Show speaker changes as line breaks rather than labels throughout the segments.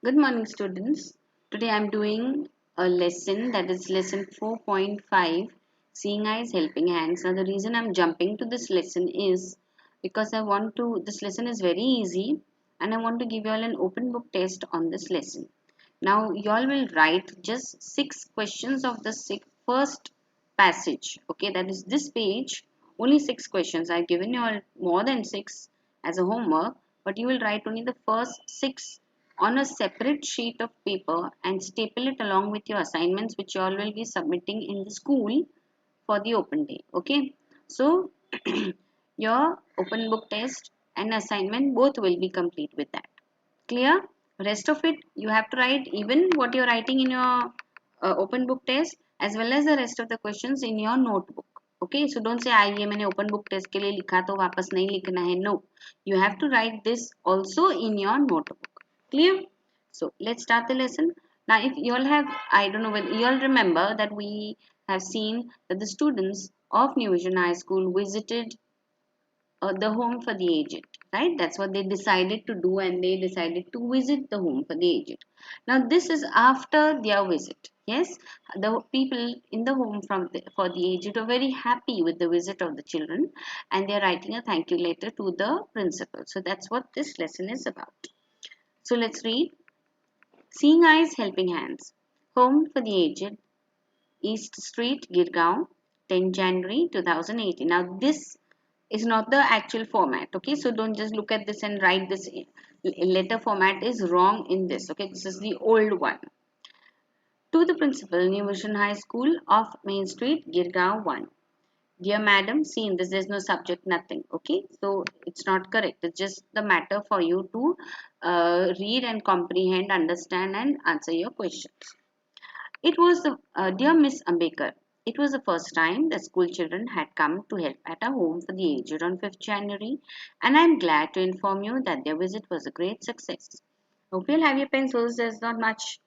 Good morning, students. Today I'm doing a lesson that is lesson 4.5 Seeing Eyes, Helping Hands. Now, the reason I'm jumping to this lesson is because this lesson is very easy and I want to give you all an open book test on this lesson. Now, you all will write just 6 questions of the first passage. Okay, that is this page, only 6 questions. I've given you all more than 6 as a homework, but you will write only the first 6 on a separate sheet of paper and staple it along with your assignments which you all will be submitting in the school for the open day. Okay, so your open book test and assignment both will be complete with that. Clear? Rest of it you have to write even what you're writing in your open book test as well as the rest of the questions in your notebook. Okay, so don't say ये मैंने open book test के लिए लिखा तो वापस नहीं लिखना है. No, you have to write this also in your notebook. Clear? So let's start the lesson. Now, if you all have, I don't know whether you all remember that we have seen that the students of New Vision High School visited the home for the aged, right? That's what they decided to do, and they decided to visit the home for the aged. Now this is after their visit. Yes, the people in the home for the aged are very happy with the visit of the children, and they are writing a thank you letter to the principal. So that's what this lesson is about. So let's read. Seeing Eyes, Helping Hands, Home for the Aged, East Street, Girgaon, 10 January 2018. Now this is not the actual format. Okay, so don't just look at this and write this. Letter format is wrong in this. Okay, this is the old one. To the principal, New Vision High School off Main Street, Girgaon 1. Dear madam, see in this there's no subject, nothing. Okay, so it's not correct. It's just the matter for you to read and comprehend, understand, and answer your questions. It was the dear Miss Ambekar. It was the first time the school children had come to help at a home for the aged on 5th January, and I am glad to inform you that their visit was a great success. Hope you'll have your pencils. There's not much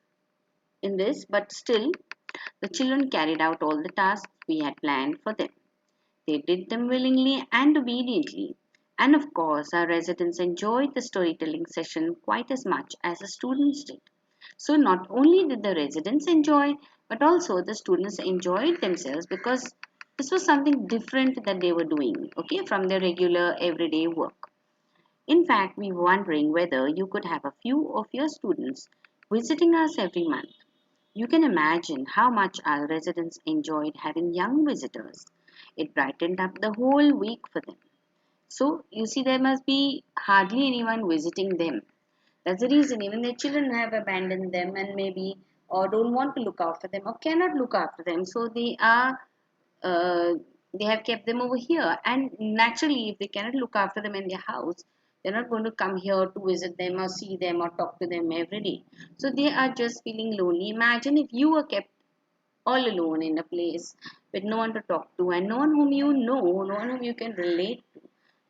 in this, but still, the children carried out all the tasks we had planned for them. They did them willingly and obediently. And of course, our residents enjoyed the storytelling session quite as much as the students did. So, not only did the residents enjoy, but also the students enjoyed themselves because this was something different that they were doing, okay, from their regular everyday work. In fact, we were wondering whether you could have a few of your students visiting us every month. You can imagine how much our residents enjoyed having young visitors. It brightened up the whole week for them. So, you see, there must be hardly anyone visiting them. That's the reason even their children have abandoned them and maybe or don't want to look after them or cannot look after them. So, uh, they have kept them over here. And naturally, if they cannot look after them in their house, they're not going to come here to visit them or see them or talk to them every day. So, they are just feeling lonely. Imagine if you were kept all alone in a place with no one to talk to and no one whom you know, no one whom you can relate to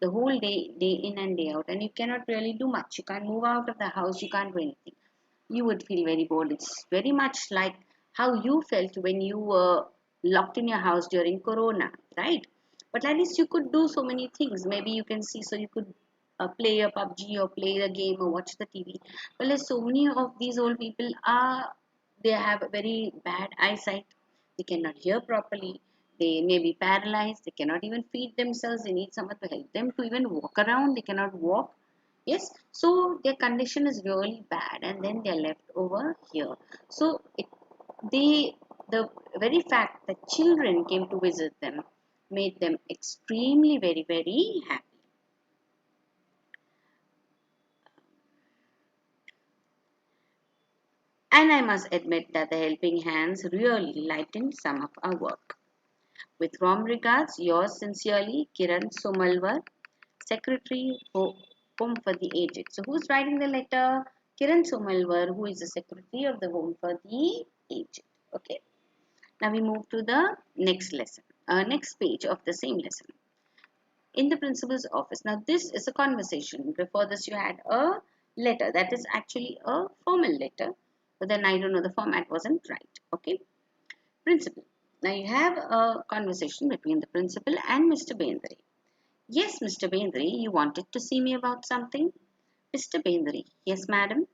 the whole day, day in and day out, and you cannot really do much. You can't move out of the house, you can't do anything. You would feel very bored. It's very much like how you felt when you were locked in your house during Corona, right? But at least you could do so many things. Maybe you can see, so you could play a PUBG or play the game or watch the TV. Well, there's so many of these old people are they have very bad eyesight. They cannot hear properly. They may be paralyzed. They cannot even feed themselves. They need someone to help them to even walk around. They cannot walk. Yes, so their condition is really bad, and then they are left over here. So they, the very fact that children came to visit them made them extremely very happy. And I must admit that the helping hands really lightened some of our work. With warm regards, yours sincerely, Kiran Somalwar, Secretary Home for the Aged. So, who's writing the letter? Kiran Somalwar, who is the Secretary of the Home for the Aged. Okay. Now we move to the next lesson, next page of the same lesson. In the principal's office. Now, this is a conversation. Before this, you had a letter. That is actually a formal letter. But then I don't know, the format wasn't right. Okay. Principal. Now you have a conversation between the principal and Mr. Bendre. Yes, Mr. Bendre, you wanted to see me about something? Mr. Bendre. Yes, madam.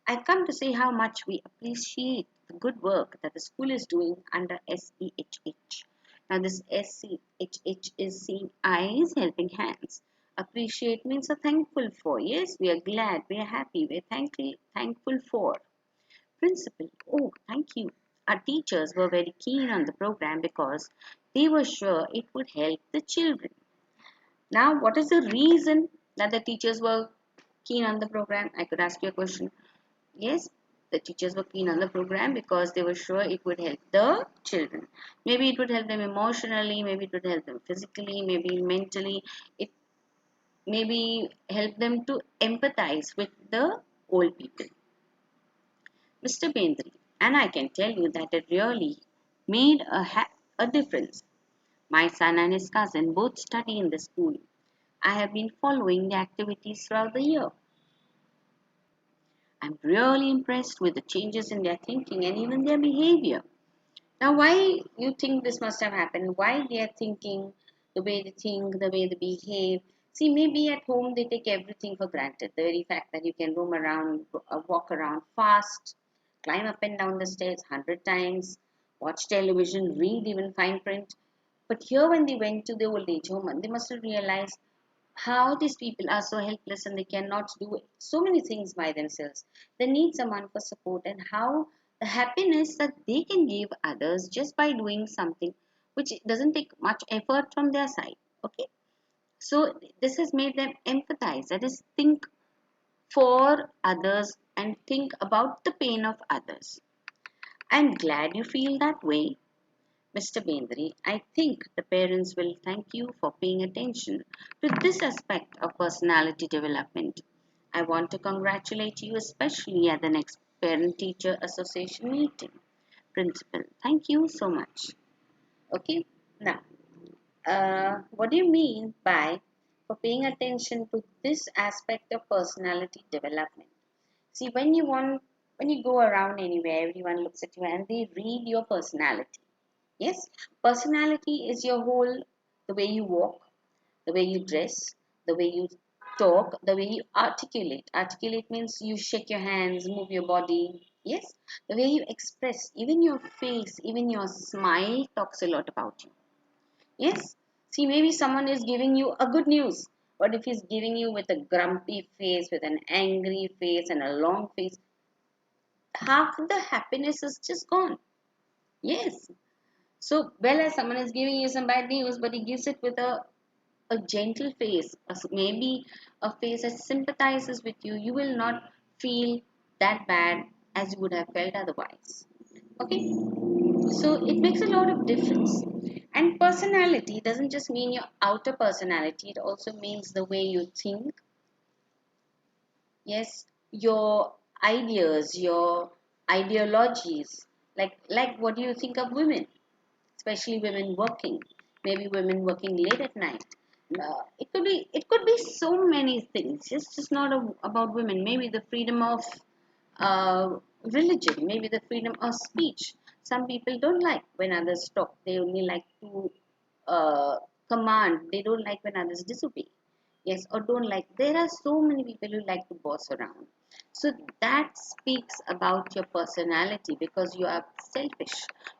I come to say how much we appreciate the good work that the school is doing under SEHH. Now, this SEHH is seeing eyes, helping hands. Appreciate means are thankful for. Yes, we are glad, we are happy, we are thankful for. Principal, oh, thank you. Our teachers were very keen on the program because they were sure it would help the children. Now, what is the reason that the teachers were keen on the program? I could ask you a question. Yes, the teachers were keen on the program because they were sure it would help the children. Maybe it would help them emotionally, maybe it would help them physically, maybe mentally. It maybe help them to empathize with the old people. Mr. Bendri, and I can tell you that it really made a difference. My son and his cousin both study in the school. I have been following the activities throughout the year. I'm really impressed with the changes in their thinking and even their behavior. Now, why you think this must have happened? Why they are thinking the way they think, the way they behave? See, maybe at home they take everything for granted. The very fact that you can roam around, walk around fast, climb up and down the stairs 100 times, watch television, read even fine print. But here, when they went to the old age home, they must have realized how these people are so helpless and they cannot do so many things by themselves. They need someone for support, and how the happiness that they can give others just by doing something which doesn't take much effort from their side. Okay, so this has made them empathize, that is, think for others and think about the pain of others. I'm glad you feel that way, Mr. Bendri. I think the parents will thank you for paying attention to this aspect of personality development. I want to congratulate you, especially at the next Parent Teacher Association meeting. Principal, thank you so much. Okay, now, what do you mean by for paying attention to this aspect of personality development? See, when you go around anywhere, everyone looks at you and they read your personality. Yes, personality is your whole, the way you walk, the way you dress, the way you talk, the way you articulate. Articulate means you shake your hands, move your body. Yes, the way you express, even your face, even your smile talks a lot about you. Yes, see, maybe someone is giving you a good news, but if he's giving you with a grumpy face, with an angry face, and a long face, half the happiness is just gone. Yes, so, well, as someone is giving you some bad news, but he gives it with a gentle face, maybe a face that sympathizes with you, you will not feel that bad as you would have felt otherwise. Okay, so it makes a lot of difference. And personality doesn't just mean your outer personality, it also means the way you think. Yes, your ideas, your ideologies. Like what do you think of women? Especially women working, maybe women working late at night. It could be so many things. It's just not about women. Maybe the freedom of religion, maybe the freedom of speech. Some people don't like when others talk. They only like to command. They don't like when others disobey. Yes, or don't like. There are so many people who like to boss around. So that speaks about your personality because you are selfish.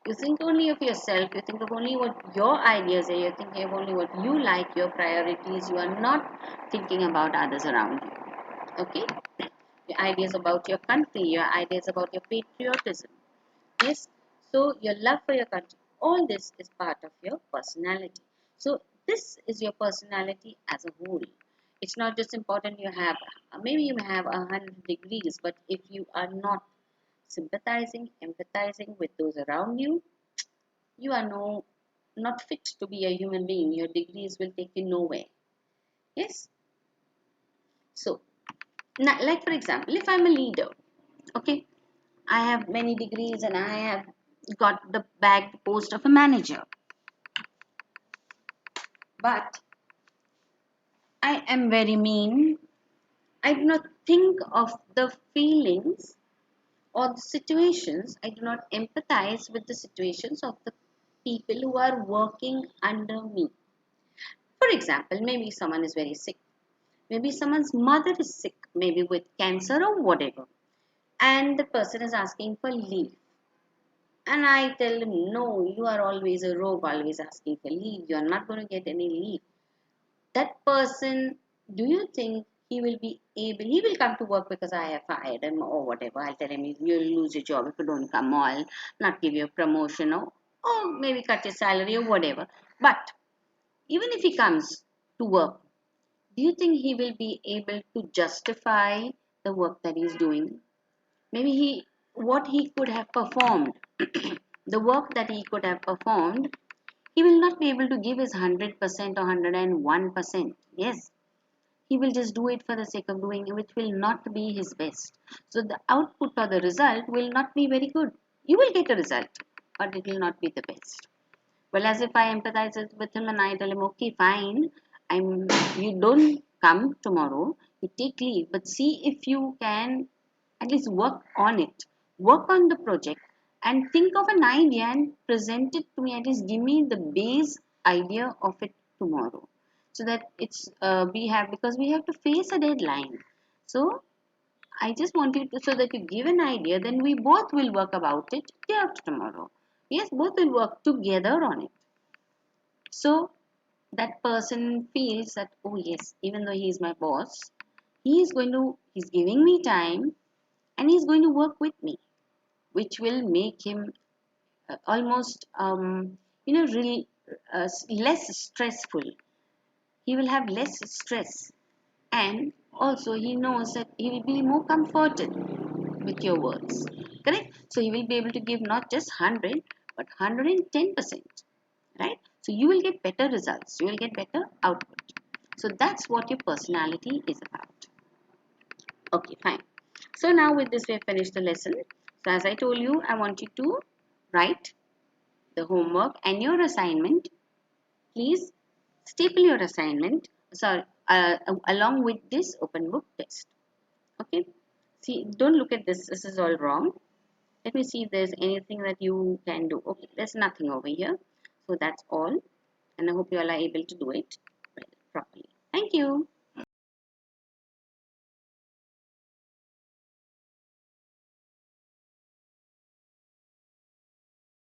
You think only of yourself, you think of only what your ideas are, you're thinking of only what you like, your priorities, you are not thinking about others around you. Okay? Your ideas about your country, your ideas about your patriotism. Yes? So your love for your country, all this is part of your personality. So this is your personality as a whole. It's not just important you have, maybe you have 100 degrees, but if you are not sympathizing, empathizing with those around you, you are not fit to be a human being. Your degrees will take you nowhere. Yes. So, now, like for example, if I'm a leader, okay, I have many degrees and I have got the bagged post of a manager, but I am very mean. I do not think of the feelings or the situations. I do not empathize with the situations of the people who are working under me. For example, maybe someone is very sick. Maybe someone's mother is sick, maybe with cancer or whatever. and the person is asking for leave. And I tell him, no, you are always a rogue, always asking for leave. You are not going to get any leave. That person, do you think he will be able, he will come to work because I have fired him or whatever. I'll tell him, you'll lose your job if you don't come, or I'll not give you a promotion, or maybe cut your salary or whatever. But even if he comes to work, do you think he will be able to justify the work that he's doing? Maybe what he could have performed, the work that he could have performed, he will not be able to give his 100% or 101%. Yes, he will just do it for the sake of doing it, which will not be his best. So the output or the result will not be very good. You will get a result, but it will not be the best. Well, as if I empathize with him and I tell him, okay, fine, you don't come tomorrow, you take leave, but see if you can at least work on it, work on the project, and think of an idea and present it to me. At least give me the base idea of it tomorrow, so that it's we have, because we have to face a deadline. So I just want you to, so that you give an idea, then we both will work about it day after tomorrow. Yes, both will work together on it. So that person feels that, oh yes, even though he is my boss, he's giving me time and he's going to work with me, which will make him almost, really less stressful. He will have less stress, and also he knows that he will be more comforted with your words. Correct? So he will be able to give not just 100 but 110%. Right? So you will get better results, you will get better output. So that's what your personality is about. Okay, fine. So now with this we have finished the lesson. So as I told you, I want you to write the homework and your assignment. Please staple your assignment, sorry, along with this open book test. Okay, see, don't look at this is all wrong. Let me see if there's anything that you can do. Okay, there's nothing over here. So that's all, and I hope you all are able to do it properly. Thank you.